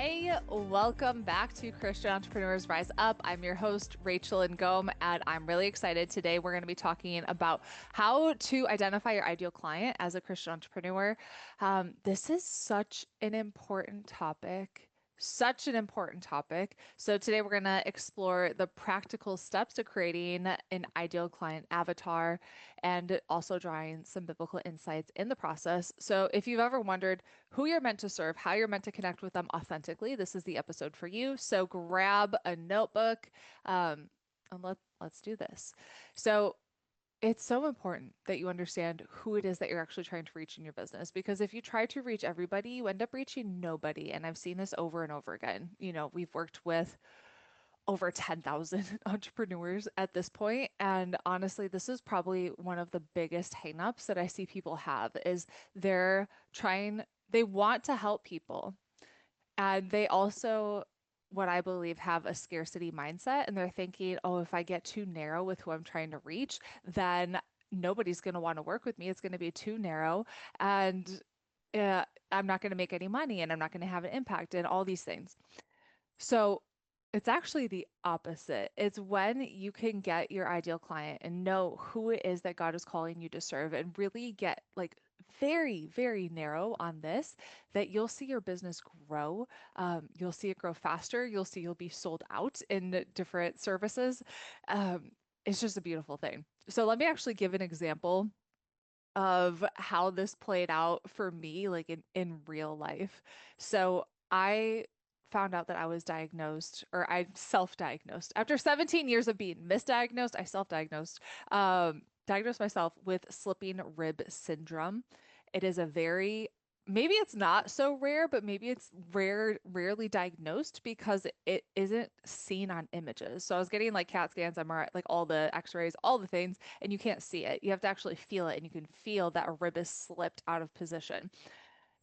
Hey, welcome back to Christian Entrepreneurs Rise Up. I'm your host, Rachel and Ngom, and I'm really excited. Today, we're going to be talking about how to identify your ideal client as a Christian entrepreneur. This is such an important topic. Such an important topic. So, today we're going to explore the practical steps to creating an ideal client avatar and also drawing some biblical insights in the process. So, if you've ever wondered, who you're meant to serve, how you're meant to connect with them authentically, this is the episode for you. So grab a notebook and let's do this. So it's so important that you understand who it is that you're actually trying to reach in your business because if you try to reach everybody, you end up reaching nobody. And I've seen this over and over again. We've worked with over 10,000 entrepreneurs at this point. And honestly, this is probably one of the biggest hangups that I see people have is they're trying, they want to help people. And they also, what I believe, have a scarcity mindset. And they're thinking, oh, if I get too narrow with who I'm trying to reach, then nobody's going to want to work with me. It's going to be too narrow. And I'm not going to make any money and I'm not going to have an impact and all these things. So it's actually the opposite. It's when you can get your ideal client and know who it is that God is calling you to serve and really get like very, very narrow on this, that you'll see your business grow. You'll see it grow faster. You'll see you'll be sold out in different services. It's just a beautiful thing. So let me actually give an example of how this played out for me, like in real life. So I found out that I was diagnosed, or I self-diagnosed. After 17 years of being misdiagnosed, I self-diagnosed, diagnosed myself with slipping rib syndrome. It is a very, maybe it's not so rare, but maybe it's rarely diagnosed because it isn't seen on images. So I was getting like CAT scans, MRI, like all the x-rays, all the things, and you can't see it. You have to actually feel it, and you can feel that a rib is slipped out of position.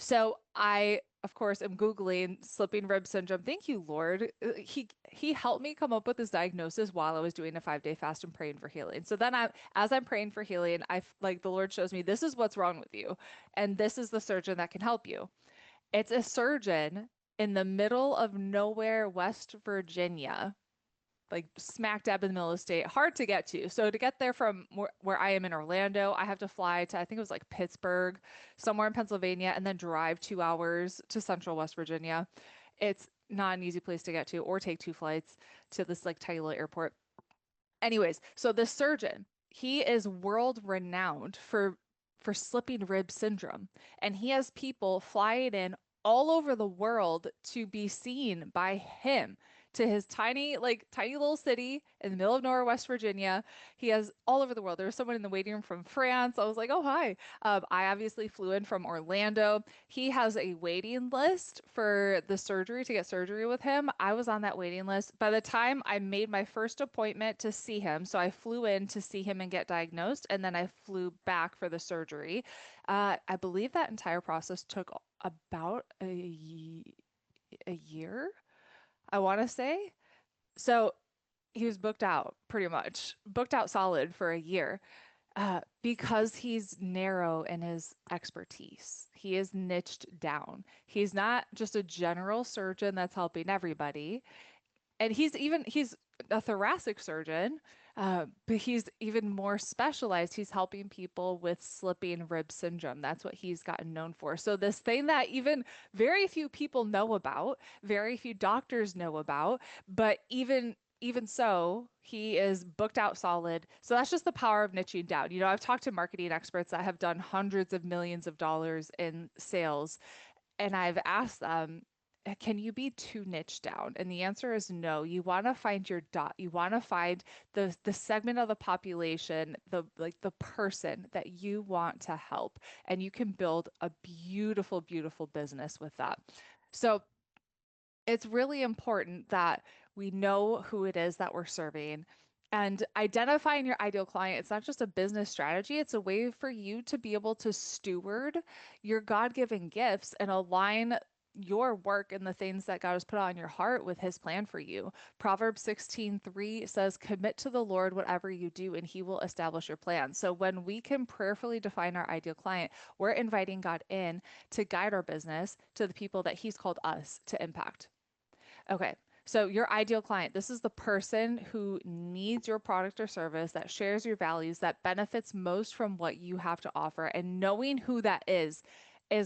So I, of course, am Googling slipping rib syndrome. Thank you, Lord. He helped me come up with this diagnosis while I was doing a 5-day fast and praying for healing. So then as I'm praying for healing, like the Lord shows me, this is what's wrong with you. And this is the surgeon that can help you. It's a surgeon in the middle of nowhere, West Virginia, like smack dab in the middle of the state, hard to get to. So to get there from where I am in Orlando, I have to fly to, I think it was like Pittsburgh, somewhere in Pennsylvania, and then drive 2 hours to central West Virginia. It's not an easy place to get to, or take two flights to this like tiny little airport. Anyways, so this surgeon, he is world renowned for slipping rib syndrome, and he has people flying in all over the world to be seen by him to his tiny little city in the middle of nowhere, West Virginia. He has all over the world. There was someone in the waiting room from France. I was like, oh, hi. I obviously flew in from Orlando. He has a waiting list for the surgery to get surgery with him. I was on that waiting list. By the time I made my first appointment to see him, so I flew in to see him and get diagnosed, and then I flew back for the surgery. I believe that entire process took about a year, I want to say. So he was booked out pretty much, booked out solid for a year because he's narrow in his expertise. He is niched down. He's not just a general surgeon that's helping everybody. And he's a thoracic surgeon, but he's even more specialized. He's helping people with slipping rib syndrome. That's what he's gotten known for. So this thing that even very few people know about, very few doctors know about, but even so, he is booked out solid. So that's just the power of niching down. I've talked to marketing experts that have done hundreds of millions of dollars in sales, and I've asked them, can you be too niche down? And the answer is no. You want to find your dot. You want to find the segment of the population, the person that you want to help, and you can build a beautiful, beautiful business with that. So it's really important that we know who it is that we're serving. And identifying your ideal client, it's not just a business strategy, it's a way for you to be able to steward your God-given gifts and align your work and the things that God has put on your heart with his plan for you. Proverbs 16:3 says, "Commit to the Lord whatever you do, and he will establish your plan." So when we can prayerfully define our ideal client, we're inviting God in to guide our business to the people that he's called us to impact. Okay. So your ideal client, this is the person who needs your product or service, that shares your values, that benefits most from what you have to offer. And knowing who that is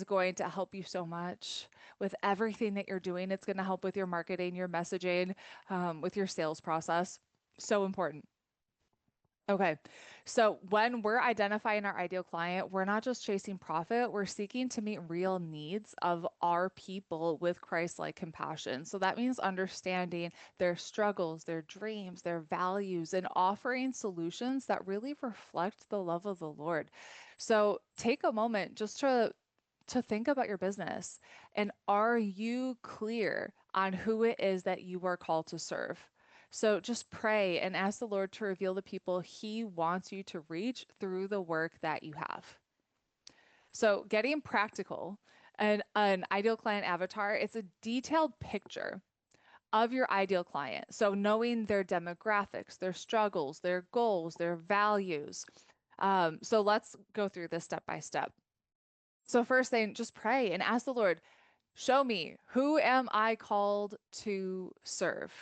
going to help you so much with everything that you're doing. It's going to help with your marketing, your messaging, with your sales process. So important. Okay. So when we're identifying our ideal client, we're not just chasing profit, we're seeking to meet real needs of our people with Christ-like compassion. So that means understanding their struggles, their dreams, their values, and offering solutions that really reflect the love of the Lord. So take a moment just to think about your business, and are you clear on who it is that you are called to serve? So just pray and ask the Lord to reveal the people he wants you to reach through the work that you have. So getting practical, and an ideal client avatar, it's a detailed picture of your ideal client. So knowing their demographics, their struggles, their goals, their values. So let's go through this step by step. So first thing, just pray and ask the Lord, show me, who am I called to serve?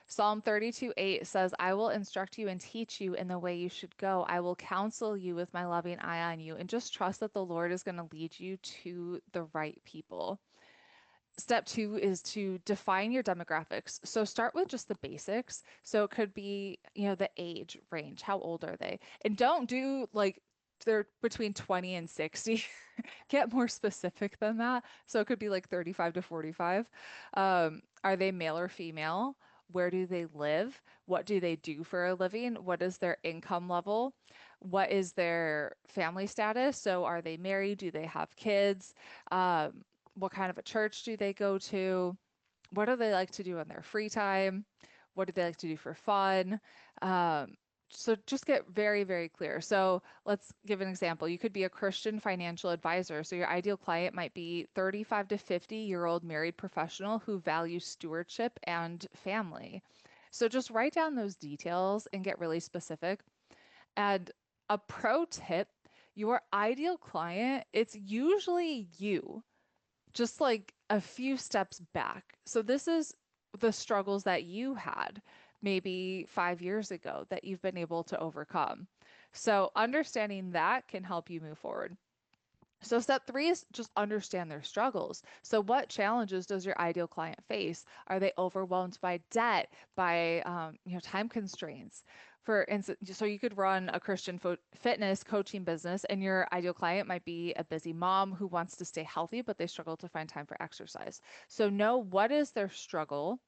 Psalm 32:8 says, I will instruct you and teach you in the way you should go. I will counsel you with my loving eye on you. And just trust that the Lord is going to lead you to the right people. Step two is to define your demographics. So start with just the basics. So it could be, the age range. How old are they? And don't do like they're between 20 and 60. Get more specific than that. So it could be like 35 to 45. Are they male or female? Where do they live? What do they do for a living? What is their income level? What is their family status? So are they married? Do they have kids? What kind of a church do they go to? What do they like to do in their free time? What do they like to do for fun? Um, so just get very, very clear. So let's give an example. You could be a Christian financial advisor. So your ideal client might be 35 to 50-year-old married professional who values stewardship and family. So just write down those details and get really specific. And a pro tip, your ideal client, it's usually you, just like a few steps back. So this is the struggles that you had maybe 5 years ago that you've been able to overcome. So understanding that can help you move forward. So step three is just understand their struggles. So what challenges does your ideal client face? Are they overwhelmed by debt, by time constraints? For instance, so you could run a Christian fitness coaching business, and your ideal client might be a busy mom who wants to stay healthy, but they struggle to find time for exercise. So know what is their struggle,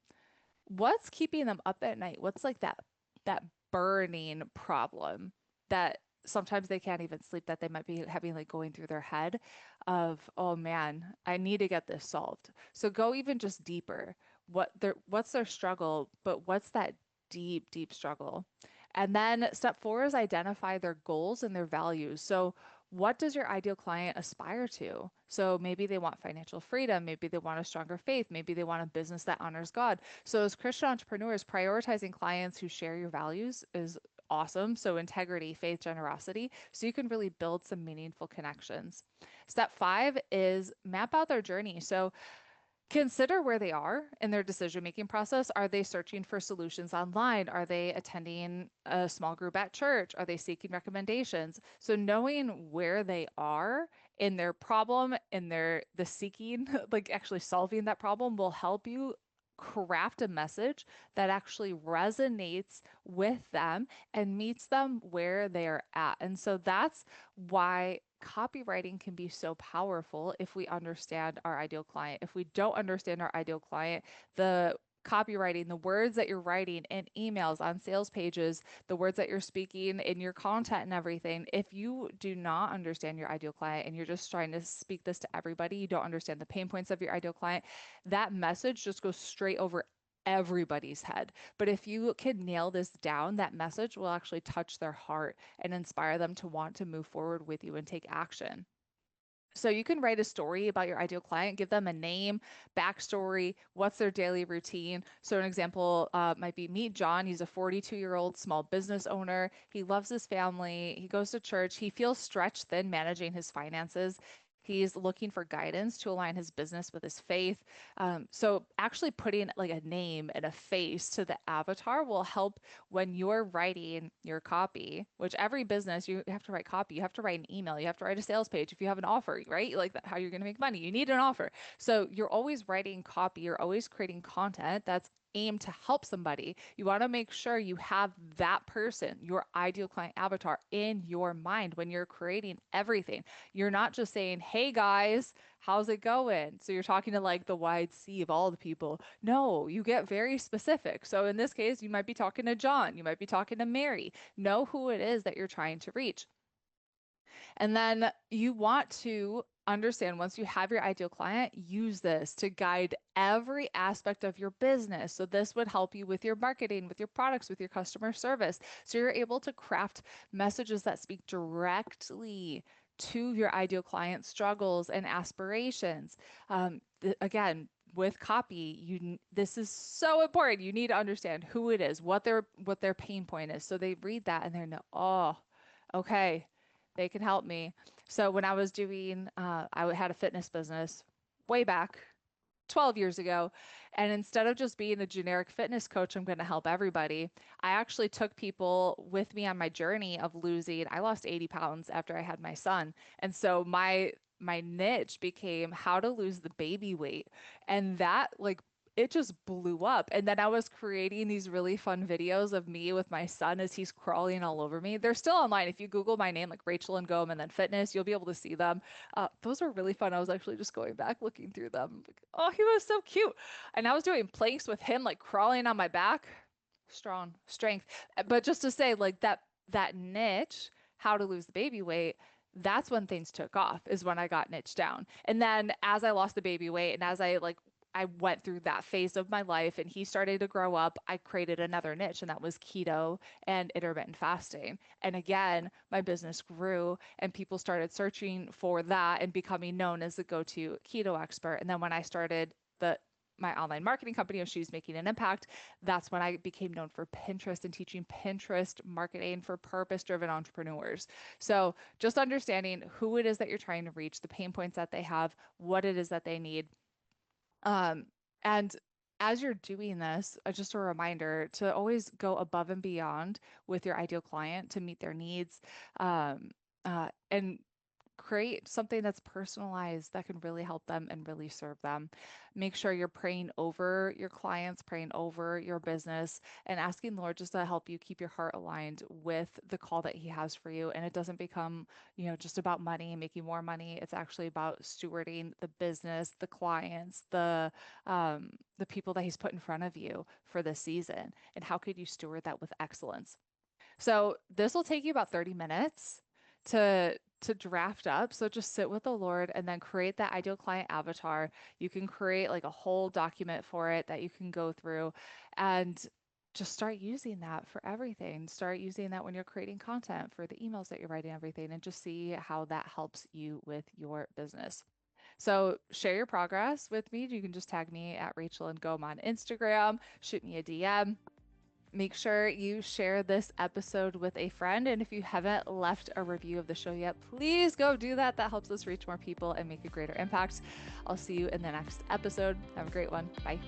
what's keeping them up at night, what's like that burning problem that sometimes they can't even sleep, that they might be having like going through their head of, oh man, I need to get this solved. So go even just deeper. What's their struggle, but what's that deep, deep struggle? And then step four is identify their goals and their values. So what does your ideal client aspire to? So maybe they want financial freedom, maybe they want a stronger faith, maybe they want a business that honors God. So as Christian entrepreneurs, prioritizing clients who share your values is awesome. So integrity, faith, generosity. So you can really build some meaningful connections. Step five is map out their journey. So consider where they are in their decision-making process. Are they searching for solutions online? Are they attending a small group at church? Are they seeking recommendations? So knowing where they are in their problem, in the seeking, like actually solving that problem, will help you craft a message that actually resonates with them and meets them where they are at. And so that's why copywriting can be so powerful if we understand our ideal client. If we don't understand our ideal client, the copywriting, the words that you're writing in emails, on sales pages, the words that you're speaking in your content and everything, if you do not understand your ideal client and you're just trying to speak this to everybody, you don't understand the pain points of your ideal client, that message just goes straight over everybody's head. But if you can nail this down, that message will actually touch their heart and inspire them to want to move forward with you and take action. So you can write a story about your ideal client, give them a name, backstory, what's their daily routine. So an example might be meet John. He's a 42-year-old small business owner. He loves his family. He goes to church. He feels stretched thin managing his finances. He's looking for guidance to align his business with his faith. So actually putting like a name and a face to the avatar will help when you're writing your copy, which every business you have to write copy, you have to write an email, you have to write a sales page if you have an offer, right? Like that, how you're going to make money, you need an offer. So you're always writing copy, you're always creating content that's aimed to help somebody. You want to make sure you have that person, your ideal client avatar, in your mind when you're creating everything. You're not just saying, hey guys, how's it going? So you're talking to like the wide sea of all the people. No, you get very specific. So in this case, you might be talking to John, you might be talking to Mary. Know who it is that you're trying to reach. And then you want to understand once you have your ideal client, use this to guide every aspect of your business. So this would help you with your marketing, with your products, with your customer service. So you're able to craft messages that speak directly to your ideal client struggles and aspirations. Again, with copy, this is so important. You need to understand who it is, what their pain point is. So they read that and they're no, oh, okay, they can help me. So when I was doing, I had a fitness business way back 12 years ago. And instead of just being a generic fitness coach, I'm going to help everybody. I actually took people with me on my journey of losing. I lost 80 pounds after I had my son. And so my niche became how to lose the baby weight. And that like it just blew up. And then I was creating these really fun videos of me with my son as he's crawling all over me. They're still online. If you Google my name, like Rachel and Ngom and then fitness, you'll be able to see them. Those were really fun. I was actually just going back looking through them. Like, oh, he was so cute. And I was doing planks with him, like crawling on my back. Strong strength. But just to say, like that niche, how to lose the baby weight, that's when things took off, is when I got niche down. And then as I lost the baby weight and as I went through that phase of my life and he started to grow up, I created another niche and that was keto and intermittent fasting. And again, my business grew and people started searching for that and becoming known as the go-to keto expert. And then when I started my online marketing company of Shoes Making an Impact, that's when I became known for Pinterest and teaching Pinterest marketing for purpose-driven entrepreneurs. So just understanding who it is that you're trying to reach, the pain points that they have, what it is that they need, um, and as you're doing this, just a reminder to always go above and beyond with your ideal client to meet their needs, and create something that's personalized that can really help them and really serve them. Make sure you're praying over your clients, praying over your business, and asking the Lord just to help you keep your heart aligned with the call that He has for you. And it doesn't become, just about money, making more money. It's actually about stewarding the business, the clients, the people that He's put in front of you for this season. And how could you steward that with excellence? So this will take you about 30 minutes to draft up. So just sit with the Lord and then create that ideal client avatar. You can create like a whole document for it that you can go through and just start using that for everything. Start using that when you're creating content for the emails that you're writing, everything, and just see how that helps you with your business. So share your progress with me. You can just tag me at Rachel and Ngom on Instagram, shoot me a DM. Make sure you share this episode with a friend. And if you haven't left a review of the show yet, please go do that. That helps us reach more people and make a greater impact. I'll see you in the next episode. Have a great one. Bye.